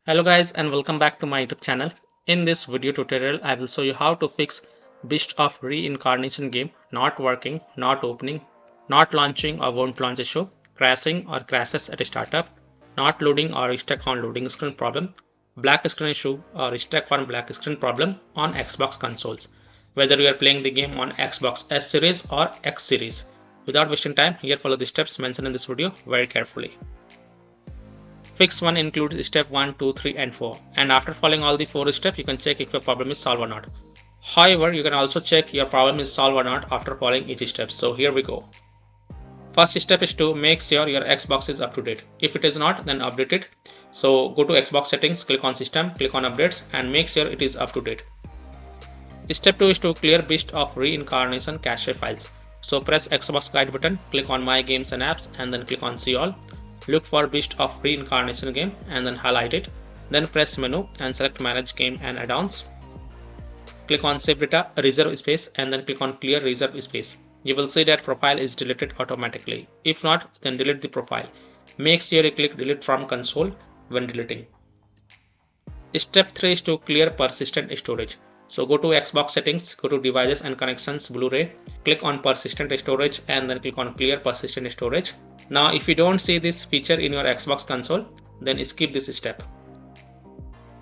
Hello guys and welcome back to my YouTube channel. In this video tutorial I will show you how to fix Beast of Reincarnation game not working, not opening, not launching or won't launch issue, crashing or crashes at a startup, not loading or stuck on loading screen problem, black screen issue or stuck on black screen problem on Xbox consoles, whether you are playing the game on Xbox S series or X series. Without wasting time, here follow the steps mentioned in this video very carefully. Fix 1 includes step 1, 2, 3 and 4, and after following all the 4 steps you can check if your problem is solved or not. However, you can also check your problem is solved or not after following each step. So here we go. First step is to make sure your Xbox is up to date. If it is not, then update it. So go to Xbox settings, click on system, click on updates and make sure it is up to date. Step 2 is to clear Beast of Reincarnation cache files. So press Xbox guide button, click on my games and apps and then click on see all. Look for Beast of Reincarnation game and then highlight it. Then press menu and select manage game and add-ons. Click on save data, reserve space and then click on clear reserve space. You will see that profile is deleted automatically. If not, then delete the profile. Make sure you click delete from console when deleting. Step 3 is to clear persistent storage. So go to Xbox settings, go to devices and connections, Blu-ray, click on persistent storage and then click on clear persistent storage. Now if you don't see this feature in your Xbox console, then skip this step.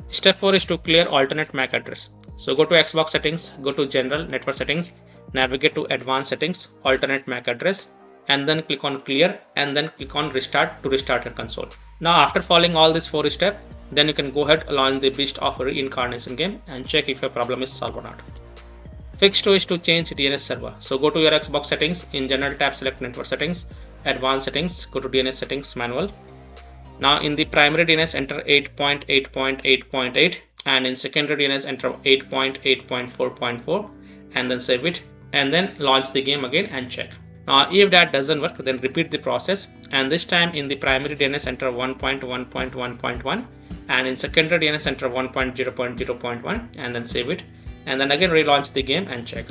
Step 4 is to clear alternate MAC address. So go to Xbox settings, go to general network settings, navigate to advanced settings, alternate MAC address and then click on clear and then click on restart to restart your console. Now after following all these 4 steps, then you can go ahead launch the Beast of Reincarnation game and check if your problem is solved or not. Fix 2 is to change DNS server. So go to your Xbox settings, in general tab select network settings, advanced settings, go to DNS settings manual. Now in the primary DNS enter 8.8.8.8 and in secondary DNS enter 8.8.4.4 and then save it and then launch the game again and check. Now if that doesn't work, then repeat the process and this time in the primary DNS enter 1.1.1.1 and in secondary DNS enter 1.0.0.1 and then save it and then again relaunch the game and check.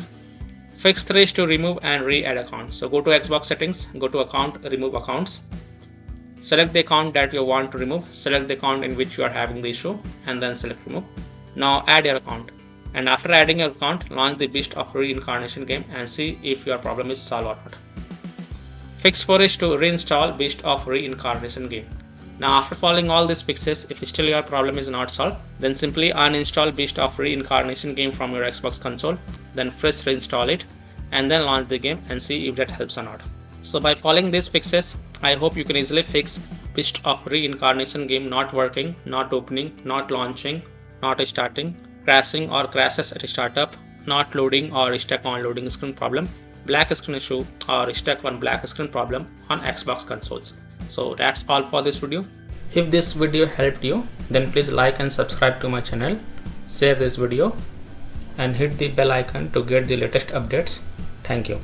Fix 3 is to remove and re-add account. So go to Xbox settings, go to account, remove accounts. Select the account that you want to remove, select the account in which you are having the issue and then select remove. Now add your account and after adding your account, launch the Beast of Reincarnation game and see if your problem is solved or not. Fix 4 is to reinstall Beast of Reincarnation game. Now after following all these fixes, if still your problem is not solved, then simply uninstall Beast of Reincarnation game from your Xbox console, then fresh reinstall it and then launch the game and see if that helps or not. So by following these fixes, I hope you can easily fix Beast of Reincarnation game not working, not opening, not launching, not starting, crashing or crashes at a startup, not loading or stuck on loading screen problem, black screen issue or stuck on black screen problem on Xbox consoles. So that's all for this video. If this video helped you, then please like and subscribe to my channel, share this video and hit the bell icon to get the latest updates. Thank you.